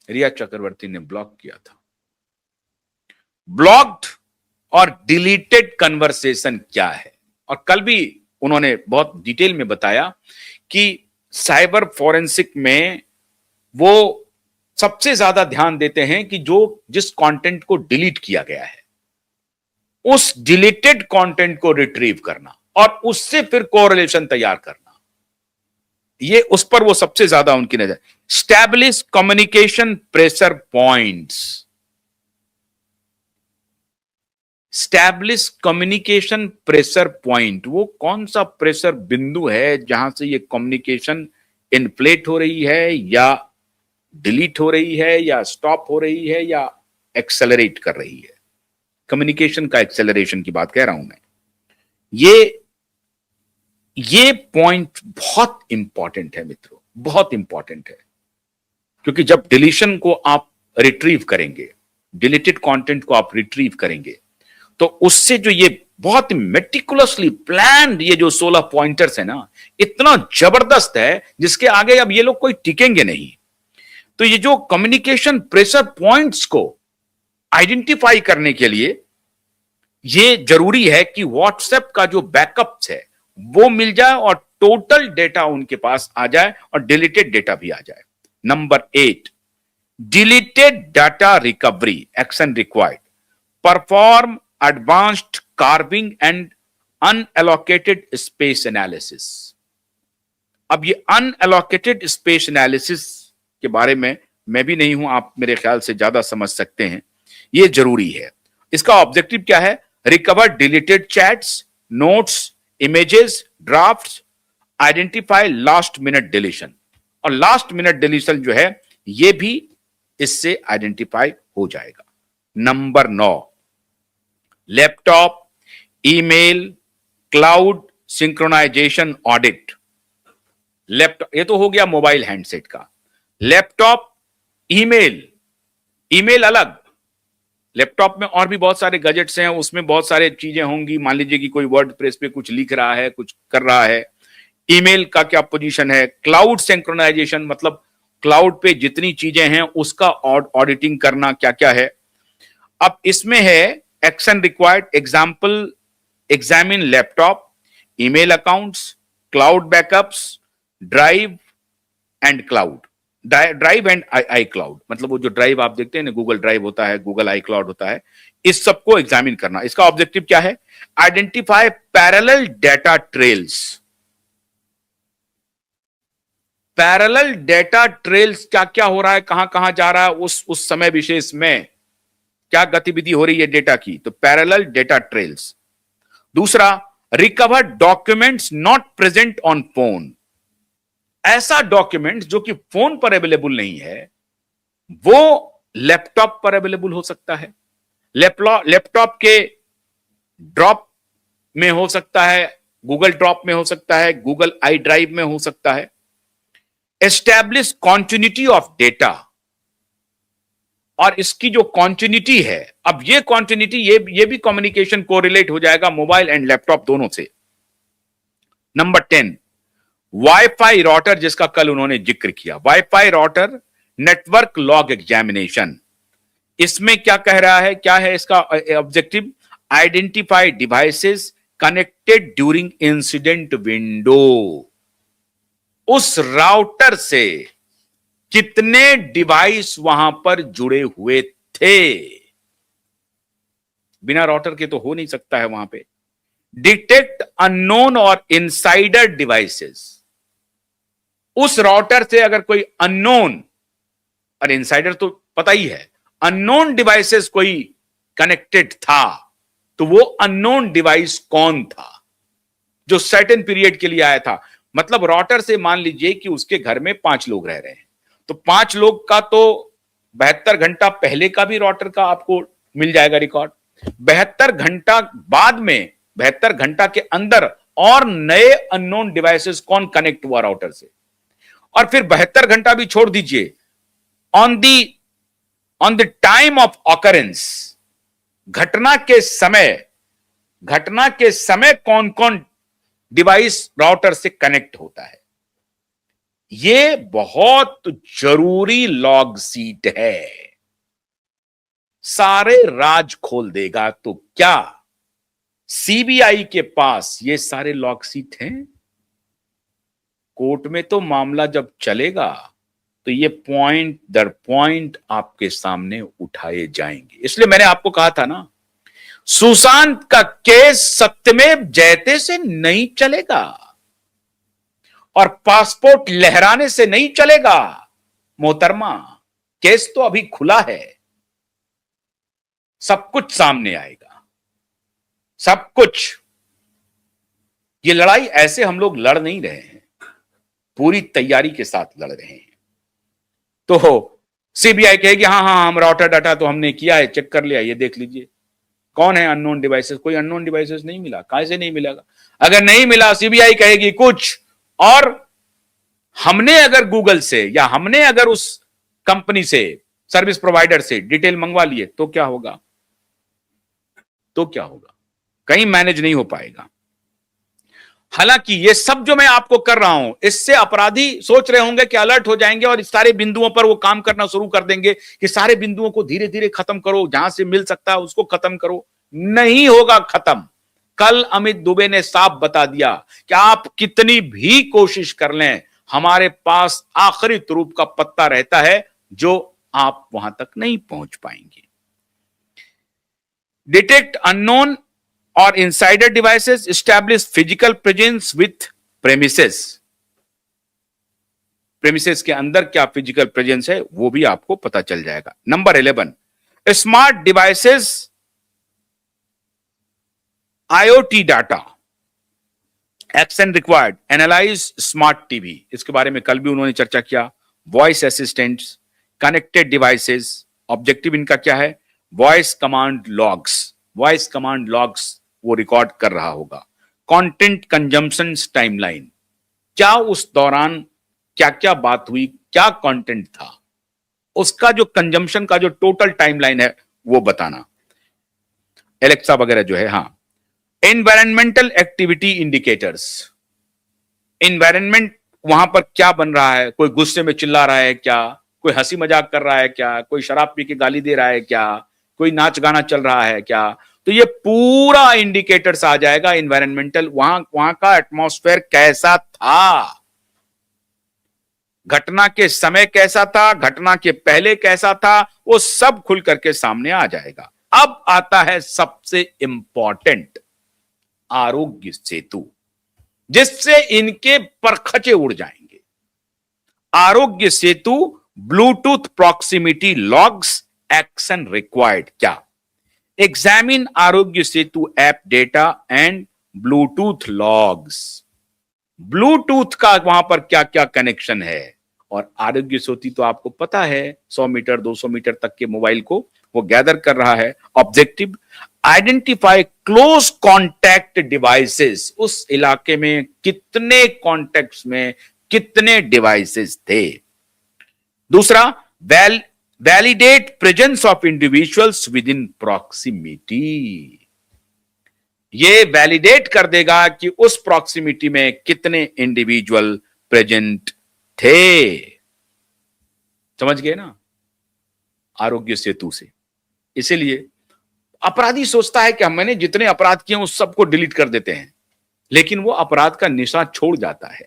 रिया चक्रवर्ती ने ब्लॉक किया था। ब्लॉक्ड और डिलीटेड कन्वर्सेशन क्या है, और कल भी उन्होंने बहुत डिटेल में बताया कि साइबर फोरेंसिक में वो सबसे ज्यादा ध्यान देते हैं कि जो जिस कंटेंट को डिलीट किया गया है उस डिलीटेड कंटेंट को रिट्रीव करना और उससे फिर कोरिलेशन तैयार करना, ये उस पर वो सबसे ज्यादा उनकी नजर। Establish communication pressure points, establish communication pressure point, वो कौन सा प्रेशर बिंदु है जहां से ये कम्युनिकेशन इन्फ्लेट हो रही है या डिलीट हो रही है या स्टॉप हो रही है या एक्सेलरेट कर रही है। कम्युनिकेशन का एक्सेलरेशन की बात कह रहा हूं मैं। ये पॉइंट बहुत इंपॉर्टेंट है मित्रों, बहुत इंपॉर्टेंट है, क्योंकि जब डिलीशन को आप रिट्रीव करेंगे, डिलीटेड कंटेंट को आप रिट्रीव करेंगे, तो उससे जो ये बहुत मेटिकुलसली प्लान ये जो 16 पॉइंटर्स है ना, इतना जबरदस्त है जिसके आगे अब ये लोग कोई टिकेंगे नहीं। तो ये जो कम्युनिकेशन प्रेशर पॉइंट्स को आइडेंटिफाई करने के लिए ये जरूरी है कि व्हाट्सएप का जो बैकअप्स है वो मिल जाए और टोटल डेटा उनके पास आ जाए और डिलीटेड डेटा भी आ जाए। Number 8, deleted data recovery action required, perform advanced carving and unallocated space analysis. अब ये अनएलोकेटेड स्पेस एनालिसिस के बारे में मैं भी नहीं हूं, आप मेरे ख्याल से ज्यादा समझ सकते हैं। ये जरूरी है। इसका ऑब्जेक्टिव क्या है? Recover deleted chats, notes, images, drafts, identify last minute deletion. और लास्ट मिनट डिलीशन जो है ये भी इससे आइडेंटिफाई हो जाएगा। Number 9, laptop, email, cloud synchronization audit. Laptop, ये तो हो गया मोबाइल हैंडसेट का। लैपटॉप, ईमेल, ईमेल अलग, लैपटॉप में और भी बहुत सारे गैजेट्स हैं, उसमें बहुत सारे चीजें होंगी। मान लीजिए कि कोई वर्ड प्रेस पे कुछ लिख रहा है, कुछ कर रहा है, ईमेल का क्या पोजीशन है। क्लाउड सिंक्रोनाइजेशन मतलब क्लाउड पे जितनी चीजें हैं उसका ऑडिटिंग करना क्या क्या है। अब इसमें है action required, example, examine laptop, email accounts, cloud backups, drive and cloud, drive and I cloud, मतलब वो जो ड्राइव आप देखते हैं ना, गूगल ड्राइव होता है, गूगल आई क्लाउड होता है, इस सबको एग्जामिन करना। इसका ऑब्जेक्टिव क्या है? Identify parallel data trails. Parallel data trails, क्या क्या हो रहा है, कहां कहां जा रहा है, उस समय विशेष में क्या गतिविधि हो रही है डेटा की, तो पैरेलल डेटा ट्रेल्स। दूसरा, recover documents not present on phone. ऐसा डॉक्यूमेंट जो कि फोन पर अवेलेबल नहीं है वो लैपटॉप पर अवेलेबल हो सकता है। लैपटॉप के ड्रॉप में हो सकता है, गूगल ड्रॉप में हो सकता है, गूगल आई ड्राइव में हो सकता है। एस्टैब्लिश कॉन्टिन्यूटी ऑफ डेटा, और इसकी जो कॉन्टिन्यूटी है, अब ये कॉन्टिन्यूटी ये भी कम्युनिकेशन कोरिलेट हो जाएगा मोबाइल एंड लैपटॉप दोनों से। नंबर 10, वाईफाई राउटर, जिसका कल उन्होंने जिक्र किया। Wifi router network log examination, इसमें क्या कह रहा है, क्या है इसका objective? Identify devices connected during incident window. उस राउटर से कितने डिवाइस वहां पर जुड़े हुए थे, बिना राउटर के तो हो नहीं सकता है वहां पे। डिटेक्ट अननोन और इनसाइडर डिवाइसेस, उस राउटर से अगर कोई अननोन, और इनसाइडर तो पता ही है, अननोन डिवाइसेस कोई कनेक्टेड था तो वो अननोन डिवाइस कौन था जो सर्टेन पीरियड के लिए आया था। मतलब राउटर से मान लीजिए कि उसके घर में 5 लोग रह रहे हैं, तो 5 लोग का तो 72 घंटा पहले का भी राउटर का आपको मिल जाएगा रिकॉर्ड। 72 घंटा बाद में, 72 घंटा के अंदर और नए अननोन डिवाइसेस कौन कनेक्ट हुआ राउटर से, और फिर 72 घंटा भी छोड़ दीजिए, on the time of occurrence, घटना के समय कौन कौन डिवाइस राउटर से कनेक्ट होता है। ये बहुत जरूरी लॉग सीट है, सारे राज खोल देगा। तो क्या सीबीआई के पास ये सारे लॉग सीट हैं? कोर्ट में तो मामला जब चलेगा तो ये पॉइंट दर पॉइंट आपके सामने उठाए जाएंगे। इसलिए मैंने आपको कहा था ना, सुशांत का केस सत्यमेव जयते से नहीं चलेगा और पासपोर्ट लहराने से नहीं चलेगा मोहतरमा। केस तो अभी खुला है, सब कुछ सामने आएगा, सब कुछ। ये लड़ाई ऐसे हम लोग लड़ नहीं रहे हैं, पूरी तैयारी के साथ लड़ रहे हैं। तो सीबीआई कहेगी हाँ हाँ हम राउटर डाटा तो हमने किया है, चेक कर लिया, ये देख लीजिए कौन है अननोन डिवाइसेस। कोई अननोन डिवाइसेस नहीं मिला, कहां से नहीं मिलेगा? अगर नहीं मिला सीबीआई कहेगी कुछ, और हमने अगर गूगल से या हमने अगर उस कंपनी से, सर्विस प्रोवाइडर से डिटेल मंगवा लिए तो क्या होगा? तो क्या होगा? कहीं मैनेज नहीं हो पाएगा। हालांकि ये सब जो मैं आपको कर रहा हूं, इससे अपराधी सोच रहे होंगे कि अलर्ट हो जाएंगे और इस सारे बिंदुओं पर वो काम करना शुरू कर देंगे कि सारे बिंदुओं को धीरे धीरे खत्म करो, जहां से मिल सकता है उसको खत्म करो। नहीं होगा खत्म। कल अमित दुबे ने साफ बता दिया कि आप कितनी भी कोशिश कर लें, हमारे पास आखिरी तुरूप का पत्ता रहता है जो आप वहां तक नहीं पहुंच पाएंगे। डिटेक्ट अननोन और insider devices, establish physical presence with premises. Premises के अंदर क्या फिजिकल प्रेजेंस है वो भी आपको पता चल जाएगा। Number 11, smart devices IoT data, action required, analyse smart TV. इसके बारे में कल भी उन्होंने चर्चा किया। Voice assistants, connected devices, objective इनका क्या है? Voice command logs, voice command logs वो रिकॉर्ड कर रहा होगा। कंटेंट कंजम्पशन टाइमलाइन, क्या उस दौरान क्या क्या बात हुई, क्या कंटेंट था, उसका जो कंजम्पशन का जो टोटल टाइमलाइन है वो बताना। एलेक्सा वगैरह जो है। हाँ, एनवायरमेंटल एक्टिविटी इंडिकेटर्स, एनवायरनमेंट वहां पर क्या बन रहा है, कोई गुस्से में चिल्ला रहा है क्या, कोई हंसी मजाक कर रहा है क्या, कोई शराब पी के गाली दे रहा है क्या, कोई नाच गाना चल रहा है क्या, तो ये पूरा इंडिकेटर्स आ जाएगा। एनवायरमेंटल, वहां का एटमॉस्फेयर कैसा था, घटना के समय कैसा था, घटना के पहले कैसा था, वो सब खुल करके सामने आ जाएगा। अब आता है सबसे इंपॉर्टेंट, आरोग्य सेतु, जिससे इनके परखचे उड़ जाएंगे। Aarogya Setu Bluetooth proximity logs, action required. क्या? Examine Aarogya Setu app data and Bluetooth logs. Bluetooth का वहां पर क्या क्या कनेक्शन है, और आरोग्य सेतु तो आपको पता है 100 मीटर 200 मीटर तक के मोबाइल को वो गैदर कर रहा है। Objective, identify close contact devices, उस इलाके में कितने कॉन्टैक्ट्स में कितने डिवाइसेस थे। दूसरा, validate presence of individuals with in proximity, ये वैलिडेट कर देगा कि उस प्रॉक्सिमिटी में कितने इंडिविजुअल प्रेजेंट थे। समझ गए ना, आरोग्य सेतु से। इसीलिए अपराधी सोचता है कि मैंने जितने अपराध किए उस सबको डिलीट कर देते हैं, लेकिन वो अपराध का निशान छोड़ जाता है।